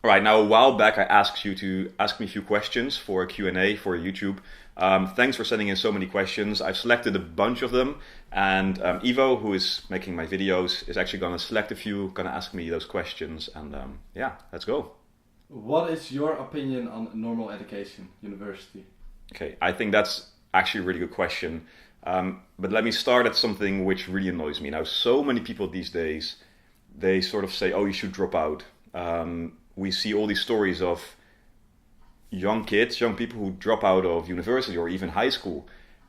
All right, now a while back I asked you to ask me a few questions for a Q&A for YouTube. Thanks for sending in so many questions. I've selected a bunch of them, and Ivo, who is making my videos, is actually going to select a few, going to ask me those questions, and yeah, let's go. What is your opinion on normal education, university? Okay, I think that's actually a really good question. But let me start at something which really annoys me. Now, so many people these days, they sort of say, oh, you should drop out. We see all these stories of young kids, young people who drop out of university or even high school,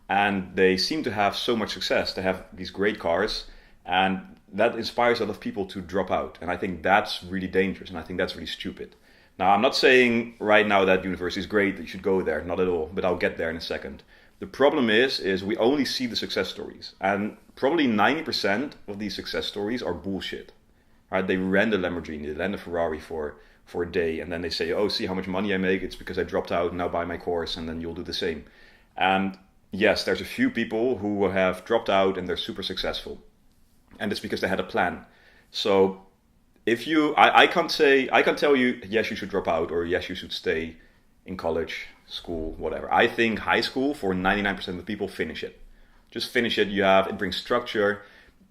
and they seem to have so much success. They have these great cars, and that inspires a lot of people to drop out. And I think that's really dangerous, and I think that's really stupid. Now, I'm not saying right now that university is great, that you should go there, not at all, but I'll get there in a second. The problem is we only see the success stories, and probably 90% of these success stories are bullshit. Right? They rent a Lamborghini, they rent a Ferrari for a day, and then they say, oh, see how much money I make, it's because I dropped out, now buy my course, and then you'll do the same. And yes, there's a few people who have dropped out and they're super successful, and it's because they had a plan. So if you, I can't tell you, yes, you should drop out, or yes, you should stay in college, school, whatever. I think high school, for 99% of the people, finish it. Just finish it. It brings structure.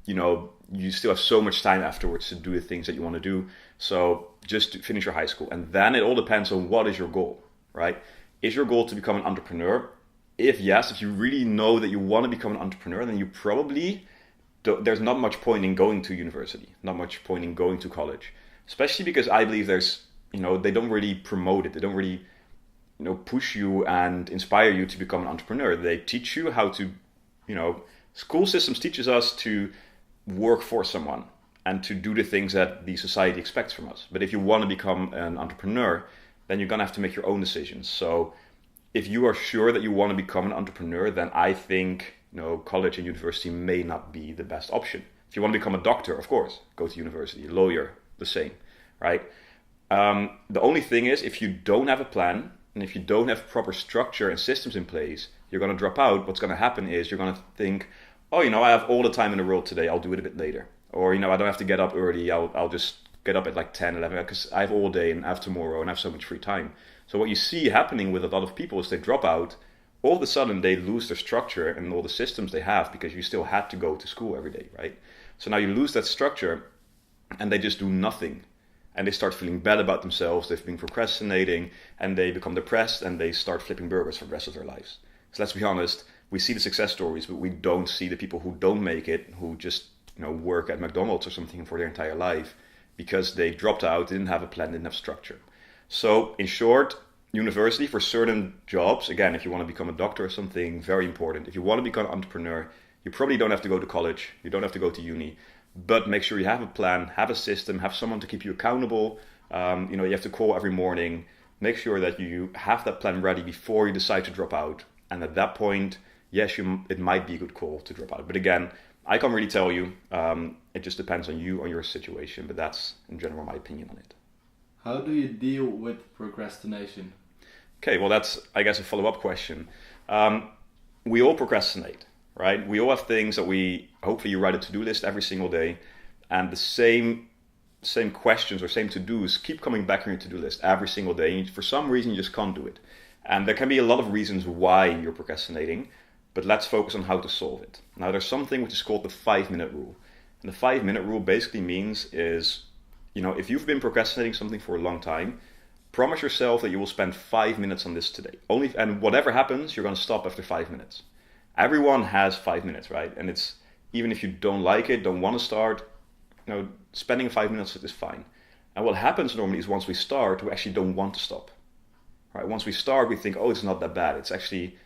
You still have so much time afterwards to do the things that you want to do. So just finish your high school. And then it all depends on what is your goal, right? Is your goal to become an entrepreneur? If yes, if you really know that you want to become an entrepreneur, then you probably, there's not much point in going to university, not much point in going to college, especially because I believe they don't really promote it. They don't really, push you and inspire you to become an entrepreneur. They teach you how to, school systems teaches us to work for someone and to do the things that the society expects from us. But if you want to become an entrepreneur, then you're going to have to make your own decisions. So if you are sure that you want to become an entrepreneur, then I think, college and university may not be the best option. If you want to become a doctor, of course, go to university. A lawyer, the same, right? The only thing is, if you don't have a plan, and if you don't have proper structure and systems in place, you're going to drop out. What's going to happen is you're going to think, oh, I have all the time in the world today, I'll do it a bit later. Or, I don't have to get up early, I'll just get up at like 10, 11, because I have all day and I have tomorrow and I have so much free time. So what you see happening with a lot of people is they drop out, all of a sudden they lose their structure and all the systems they have because you still had to go to school every day, right? So now you lose that structure and they just do nothing. And they start feeling bad about themselves, they've been procrastinating, and they become depressed and they start flipping burgers for the rest of their lives. So let's be honest, we see the success stories, but we don't see the people who don't make it, who just work at McDonald's or something for their entire life because they dropped out, didn't have a plan, didn't have structure. So in short, university for certain jobs, again, if you want to become a doctor or something, very important. If you want to become an entrepreneur, you probably don't have to go to college, you don't have to go to uni, but make sure you have a plan, have a system, have someone to keep you accountable. You have to call every morning. Make sure that you have that plan ready before you decide to drop out. And at that point, yes, it might be a good call to drop out. But again, I can't really tell you. It just depends on you, on your situation. But that's, in general, my opinion on it. How do you deal with procrastination? Okay, well, that's, I guess, a follow-up question. We all procrastinate. Right? We all have things that hopefully you write a to-do list every single day, and the same questions or same to-dos keep coming back on your to-do list every single day, and for some reason you just can't do it. And there can be a lot of reasons why you're procrastinating, but let's focus on how to solve it. Now, there's something which is called the 5-minute rule. And the 5-minute rule basically means is, if you've been procrastinating something for a long time, promise yourself that you will spend 5 minutes on this today. And whatever happens, you're going to stop after 5 minutes. Everyone has 5 minutes, right? And it's, even if you don't like it, don't want to start, spending 5 minutes is fine. And what happens normally is once we start, we actually don't want to stop. Right? Once we start, we think, oh, it's not that bad. It's actually,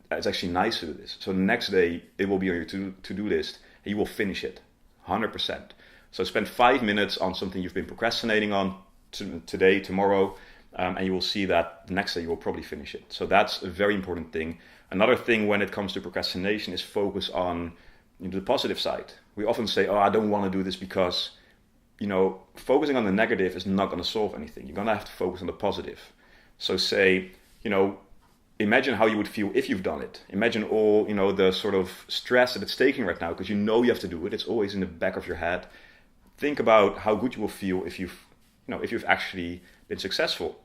it's actually nice to do this. So the next day, it will be on your to-do list, and you will finish it, 100%. So spend 5 minutes on something you've been procrastinating on today, tomorrow, and you will see that the next day you will probably finish it. So that's a very important thing. Another thing when it comes to procrastination is focus on the positive side. We often say, oh, I don't want to do this because, focusing on the negative is not going to solve anything. You're going to have to focus on the positive. So say, imagine how you would feel if you've done it. Imagine all, the sort of stress that it's taking right now because you have to do it. It's always in the back of your head. Think about how good you will feel if you've if you've actually been successful.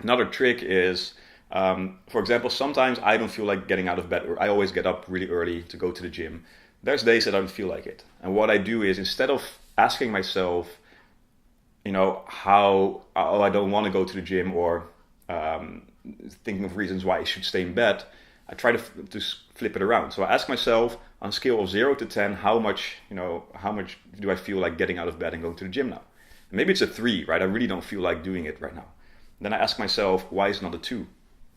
Another trick is, for example, sometimes I don't feel like getting out of bed, or I always get up really early to go to the gym. There's days that I don't feel like it. And what I do is, instead of asking myself, I don't want to go to the gym, or thinking of reasons why I should stay in bed, I try to flip it around. So I ask myself, on a scale of 0 to 10, how much do I feel like getting out of bed and going to the gym now? And maybe it's a 3, right? I really don't feel like doing it right now. Then I ask myself, why is it not a 2?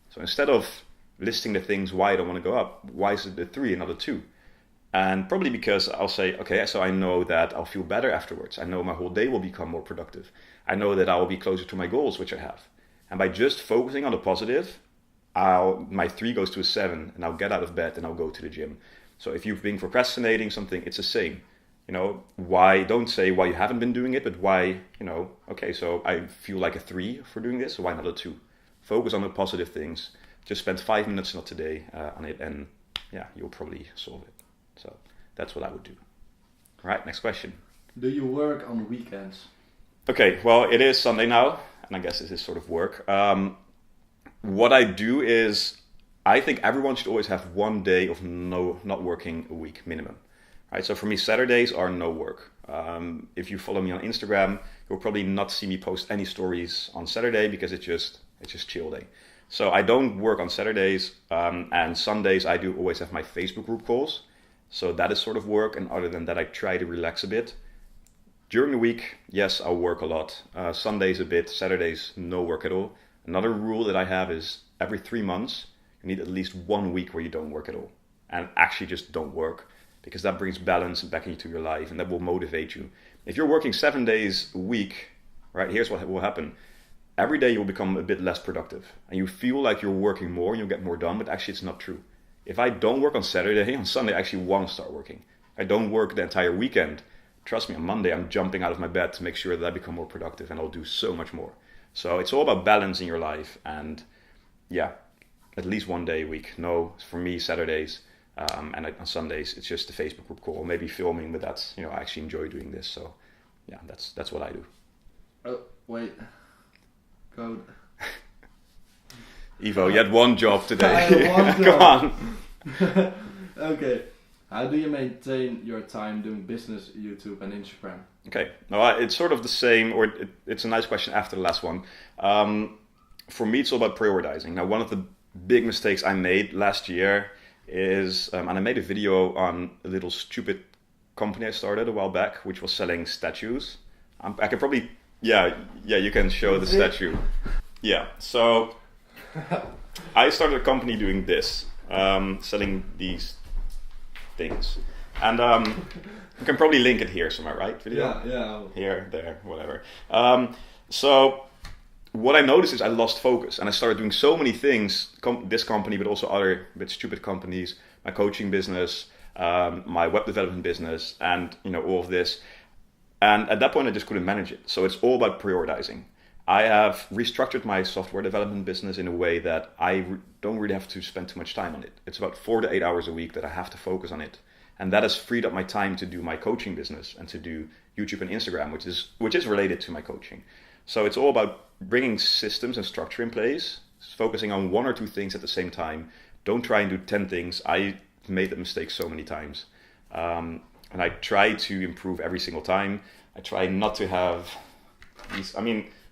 So instead of listing the things why I don't want to go up, why is it a 3 and not a 2? And probably because I'll say, okay, so I know that I'll feel better afterwards. I know my whole day will become more productive. I know that I will be closer to my goals, which I have. And by just focusing on the positive, my 3 goes to a 7, and I'll get out of bed and I'll go to the gym. So if you've been procrastinating something, it's the same. Why, don't say why you haven't been doing it, but why, okay, so I feel like a 3 for doing this, so why not a 2? Focus on the positive things. Just spend 5 minutes not today on it, and yeah, you'll probably solve it. So that's what I would do. All right, next question. Do you work on weekends? Okay, well, it is Sunday now, and I guess this is sort of work. What I do is, I think everyone should always have one day of not working a week minimum. Right? So for me, Saturdays are no work. If you follow me on Instagram, you'll probably not see me post any stories on Saturday, because it's just chill day. So I don't work on Saturdays, and Sundays I do always have my Facebook group calls. So that is sort of work, and other than that, I try to relax a bit. During the week, yes, I'll work a lot. Sundays a bit, Saturdays no work at all. Another rule that I have is, every 3 months, you need at least 1 week where you don't work at all. And actually just don't work, because that brings balance back into your life, and that will motivate you. If you're working 7 days a week, right, here's what will happen. Every day you'll become a bit less productive, and you feel like you're working more and you'll get more done, but actually it's not true. If I don't work on Saturday, on Sunday I actually want to start working. I don't work the entire weekend. Trust me, on Monday I'm jumping out of my bed to make sure that I become more productive, and I'll do so much more. So it's all about balance in your life, and yeah, at least 1 day a week. No, for me, Saturdays, and on Sundays it's just the Facebook group call, maybe filming, but that's, I actually enjoy doing this. So yeah, that's what I do. Oh, wait. Go. Ivo, you had one job today. I had one job. Come on. Okay. How do you maintain your time doing business, YouTube and Instagram? Okay. No, it's sort of the same, or it's a nice question after the last one. For me, it's all about prioritizing. Now, one of the big mistakes I made last year is, and I made a video on a little stupid company I started a while back, which was selling statues. I can probably, yeah, you can show the statue. Yeah, so I started a company doing this, selling these things. And you can probably link it here somewhere, right? Video? Yeah. Here, there, whatever. So what I noticed is I lost focus, and I started doing so many things, this company, but also other bit stupid companies, my coaching business, my web development business, and all of this. And at that point, I just couldn't manage it. So it's all about prioritizing. I have restructured my software development business in a way that I don't really have to spend too much time on it. It's about 4 to 8 hours a week that I have to focus on it. And that has freed up my time to do my coaching business and to do YouTube and Instagram, which is related to my coaching. So it's all about bringing systems and structure in place, focusing on 1 or 2 things at the same time. Don't try and do 10 things. I made that mistake so many times. And I try to improve every single time. I try not to have these,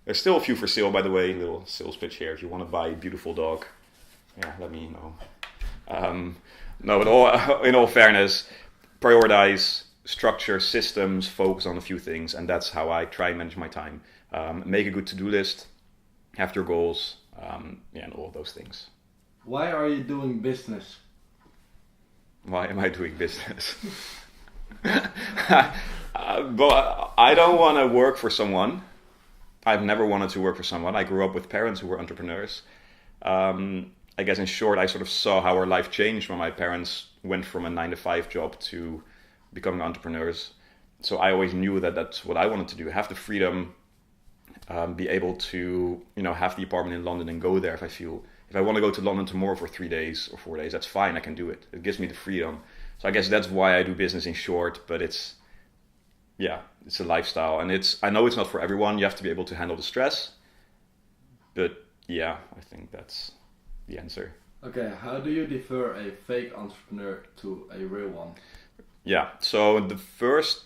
there's still a few for sale, by the way, little sales pitch here. If you want to buy a beautiful dog, yeah, let me know. No, but in all fairness, prioritize, structure, systems, focus on a few things, and that's how I try and manage my time. Make a good to-do list, have your goals, and all of those things. Why are you doing business? Why am I doing business? But I don't want to work for someone. I've never wanted to work for someone. I grew up with parents who were entrepreneurs. I guess in short, I sort of saw how our life changed when my parents went from a 9-to-5 job to becoming entrepreneurs. So I always knew that that's what I wanted to do. Have the freedom, be able to, have the apartment in London and go there if I feel. If I want to go to London tomorrow for 3 days or 4 days, that's fine. I can do it. It gives me the freedom. So I guess that's why I do business in short. But it's, yeah, it's a lifestyle, and I know it's not for everyone. You have to be able to handle the stress, but yeah, I think that's the answer. Okay, how do you differ a fake entrepreneur to a real one? Yeah. So the first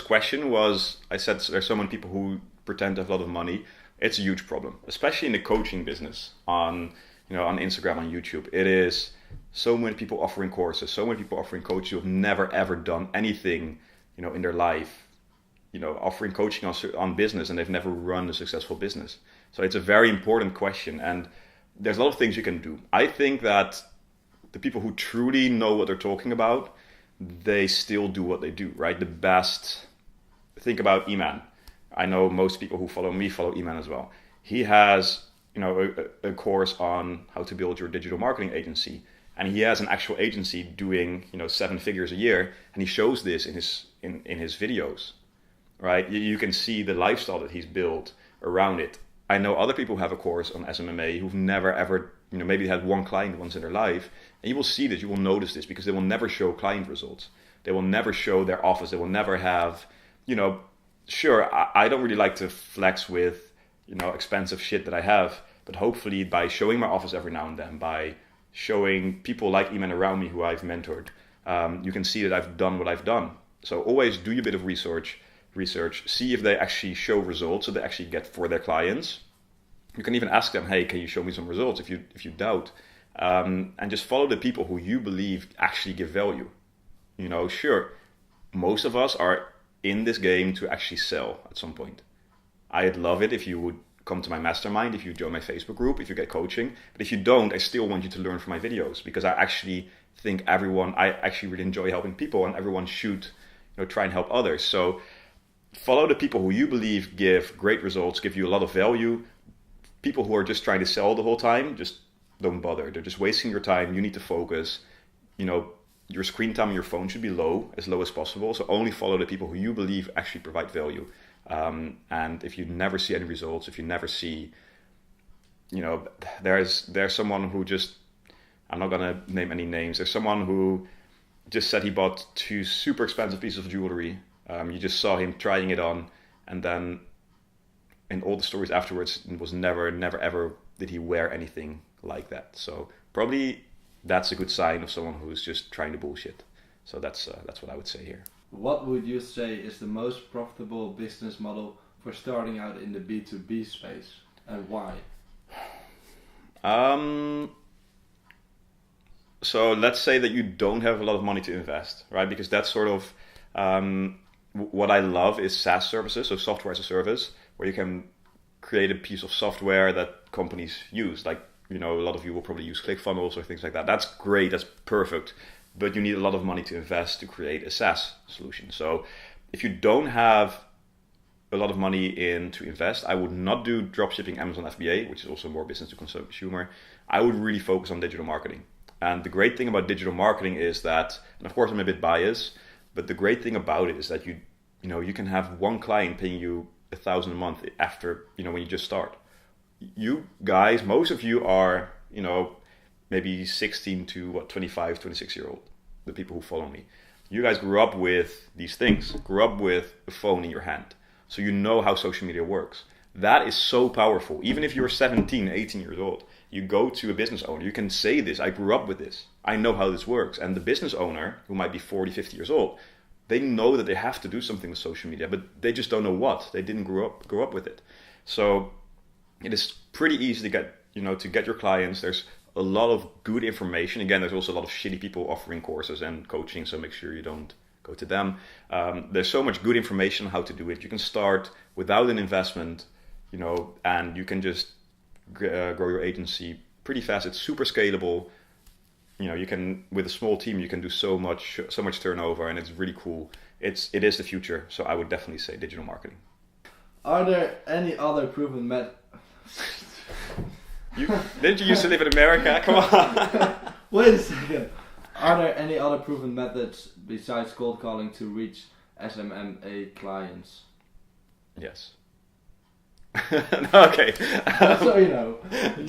question was, I said there's so many people who pretend to have a lot of money. It's a huge problem, especially in the coaching business on Instagram, on YouTube. It is so many people offering courses, so many people offering coaching who have never ever done anything, in their life, offering coaching on business, and they've never run a successful business. So it's a very important question, and there's a lot of things you can do. I think that the people who truly know what they're talking about, they still do what they do, right? The best, think about Iman. I know most people who follow me follow Iman as well. He has, a course on how to build your digital marketing agency. And he has an actual agency doing, 7 figures a year. And he shows this in his videos, right? You can see the lifestyle that he's built around it. I know other people who have a course on SMMA who've never ever, maybe had one client once in their life. And you will see this, you will notice this, because they will never show client results. They will never show their office. They will never have, sure, I don't really like to flex with, expensive shit that I have. But hopefully by showing my office every now and then, by showing people like Iman around me who I've mentored, you can see that I've done what I've done. So always do your bit of research, see if they actually show results, so they actually get for their clients. You can even ask them, hey, can you show me some results if you doubt? And just follow the people who you believe actually give value. Sure, most of us are in this game to actually sell at some point. I'd love it if you would come to my mastermind, if you join my Facebook group, if you get coaching. But if you don't, I still want you to learn from my videos, because I actually think I actually really enjoy helping people, and everyone should try and help others. So follow the people who you believe give great results, give you a lot of value. People who are just trying to sell the whole time, just don't bother. They're just wasting your time. You need to focus. Your screen time on your phone should be low as possible. So only follow the people who you believe actually provide value. And if you never see any results, if you never see, there's someone who just, I'm not gonna name any names. There's someone who just said he bought 2 super expensive pieces of jewelry. You just saw him trying it on, and then in all the stories afterwards, it was never ever did he wear anything like that. So probably that's a good sign of someone who's just trying to bullshit. So that's what I would say here. What would you say is the most profitable business model for starting out in the B2B space, and why? So let's say that you don't have a lot of money to invest, right? Because that's sort of what I love is SaaS services, so software as a service, where you can create a piece of software that companies use. Like, a lot of you will probably use ClickFunnels or things like that. That's great, that's perfect. But you need a lot of money to invest to create a SaaS solution. So if you don't have a lot of money to invest, I would not do dropshipping, Amazon FBA, which is also more business to consumer. I would really focus on digital marketing. And the great thing about digital marketing is that, and of course I'm a bit biased, but the great thing about it is that you can have one client paying you $1,000 a month after, when you just start. You guys, most of you are, maybe 16 to 25, 26-year-old, the people who follow me. You guys grew up with these things, grew up with a phone in your hand. So you know how social media works. That is so powerful. Even if you're 17, 18 years old, you go to a business owner, you can say this, I grew up with this. I know how this works. And the business owner, who might be 40, 50 years old, they know that they have to do something with social media, but they just don't know what. They didn't grow up with it. So it is pretty easy to get your clients. There's a lot of good information. Again, there's also a lot of shitty people offering courses and coaching, so make sure you don't go to them. There's so much good information on how to do it. You can start without an investment, and you can just grow your agency pretty fast. It's super scalable. You can, with a small team, you can do so much turnover, and it's really cool. It is the future. So I would definitely say digital marketing. Are there any other proven methods? Didn't you used to live in America? Come on. Wait a second. Are there any other proven methods besides cold calling to reach SMMA clients? Yes. Okay. Just so you know.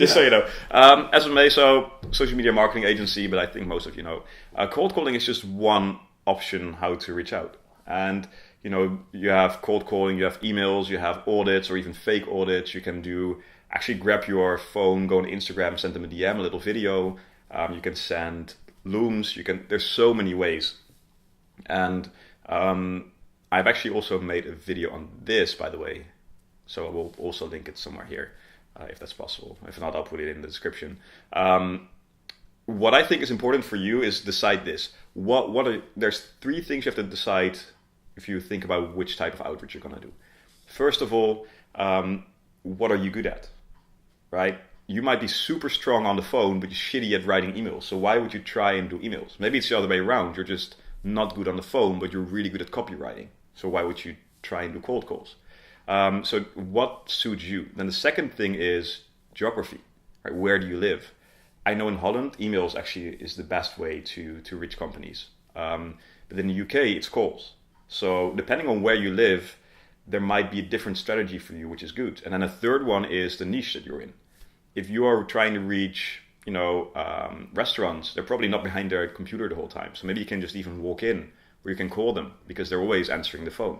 So you know. SMMA, so social media marketing agency, but I think most of you know. Cold calling is just one option how to reach out. And, you have cold calling, you have emails, you have audits or even fake audits. You can actually grab your phone, go on Instagram, send them a DM, a little video. You can send looms. There's so many ways. And I've actually also made a video on this, by the way. So I will also link it somewhere here, if that's possible. If not, I'll put it in the description. What I think is important for you is decide this. There's 3 things you have to decide if you think about which type of outreach you're going to do. First of all, what are you good at, right? You might be super strong on the phone, but you're shitty at writing emails. So why would you try and do emails? Maybe it's the other way around. You're just not good on the phone, but you're really good at copywriting. So why would you try and do cold calls? So what suits you? Then the second thing is geography, right? Where do you live? I know in Holland, emails actually is the best way to reach companies. But in the UK, it's calls. So depending on where you live, there might be a different strategy for you, which is good. And then a third one is the niche that you're in. If you are trying to reach, restaurants, they're probably not behind their computer the whole time. So maybe you can just even walk in, or you can call them because they're always answering the phone.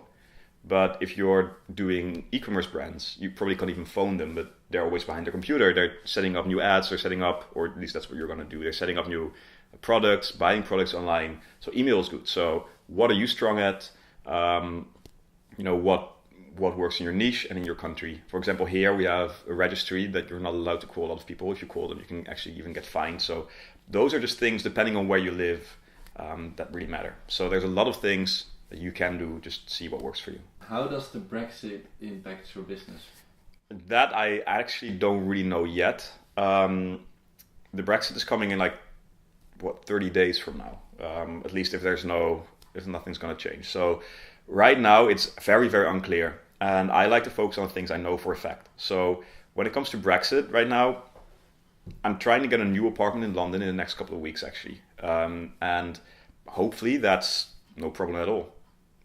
But if you're doing e-commerce brands, you probably can't even phone them, but they're always behind their computer. They're setting up new ads, they're setting up, or at least that's what you're going to do. They're setting up new products, buying products online. So email is good. So what are you strong at? What works in your niche and in your country. For example, here we have a registry that you're not allowed to call a lot of people. If you call them, you can actually even get fined. So those are just things, depending on where you live, that really matter. So there's a lot of things that you can do, just see what works for you. How does the Brexit impact your business? That I actually don't really know yet. The Brexit is coming in 30 days from now. At least if nothing's going to change. So right now it's very, very unclear. And I like to focus on things I know for a fact. So when it comes to Brexit right now, I'm trying to get a new apartment in London in the next couple of weeks, actually. And hopefully that's no problem at all.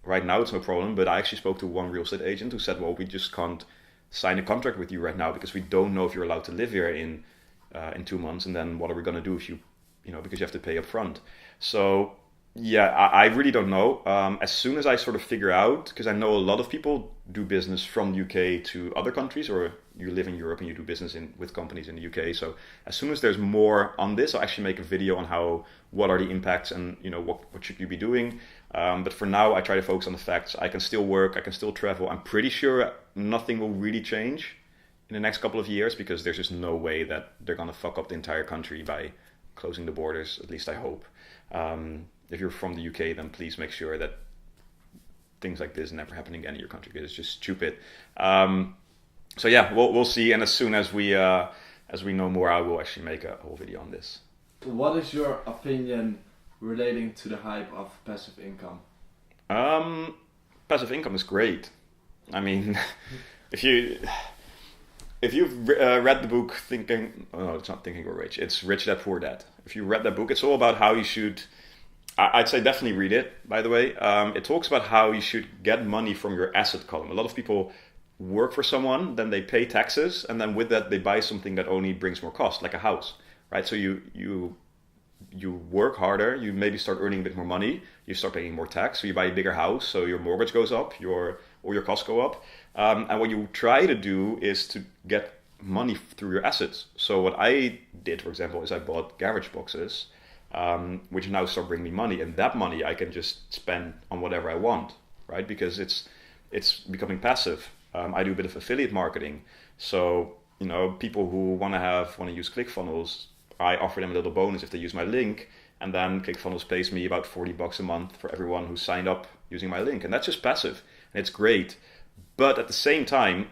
Right now it's no problem, but I actually spoke to one real estate agent who said, well, we just can't sign a contract with you right now because we don't know if you're allowed to live here in 2 months. And then what are we going to do if because you have to pay up front. So yeah, I really don't know. As soon as I sort of figure out, because I know a lot of people do business from the UK to other countries, or you live in Europe and you do business with companies in the UK. So as soon as there's more on this, I'll actually make a video on what are the impacts and what should you be doing. But for now, I try to focus on the facts. I can still work, I can still travel. I'm pretty sure nothing will really change in the next couple of years because there's just no way that they're going to fuck up the entire country by closing the borders, at least I hope. If you're from the UK, then please make sure that things like this never happen again in your country because it's just stupid. So yeah, we'll see. And as soon as we know more, I will actually make a whole video on this. What is your opinion relating to the hype of passive income? Passive income is great. I mean, if you've read the book it's not Thinking Grow Rich, it's Rich Dad Poor Dad. If you read that book, it's all about how you should. I'd say definitely read it, by the way. It talks about how you should get money from your asset column. A lot of people work for someone, then they pay taxes, and then with that they buy something that only brings more cost, like a house, right? So you work harder, you maybe start earning a bit more money, you start paying more tax, so you buy a bigger house, so your mortgage goes up, all your costs go up. And what you try to do is to get money through your assets. So what I did, for example, is I bought garage boxes, which now start bringing me money, and that money I can just spend on whatever I want, right? Because it's becoming passive. I do a bit of affiliate marketing, so people who want to use ClickFunnels, I offer them a little bonus if they use my link, and then ClickFunnels pays me about $40 a month for everyone who signed up using my link, and that's just passive, and it's great. But at the same time,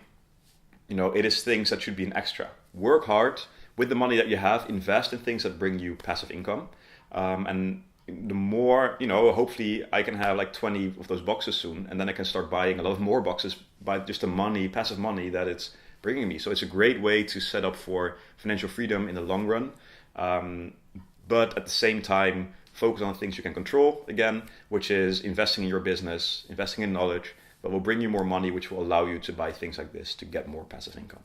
it is things that should be an extra. Work hard with the money that you have, invest in things that bring you passive income. And the more, hopefully I can have 20 of those boxes soon, and then I can start buying a lot of more boxes by just the passive money that it's bringing me. So it's a great way to set up for financial freedom in the long run. But at the same time, focus on things you can control, again, which is investing in your business, investing in knowledge, that will bring you more money, which will allow you to buy things like this to get more passive income.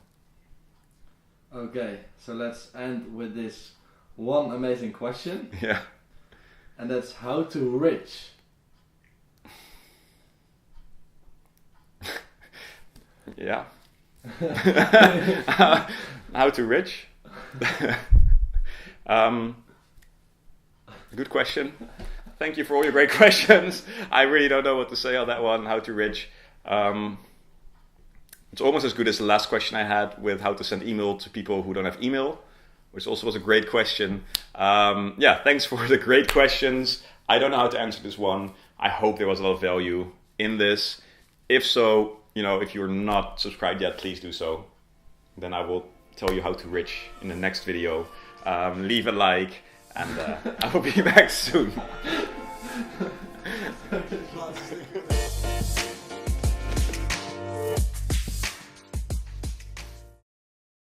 Okay, so let's end with this one amazing question. Yeah. And that's how to rich. Yeah. How to rich? Good question. Thank you for all your great questions. I really don't know what to say on that one. How to rich? It's almost as good as the last question I had with how to send email to people who don't have email, which also was a great question. Yeah, thanks for the great questions. I don't know how to answer this one. I hope there was a lot of value in this. If so, if you're not subscribed yet, please do so. Then I will tell you how to rich in the next video. Leave a like, and I will be back soon.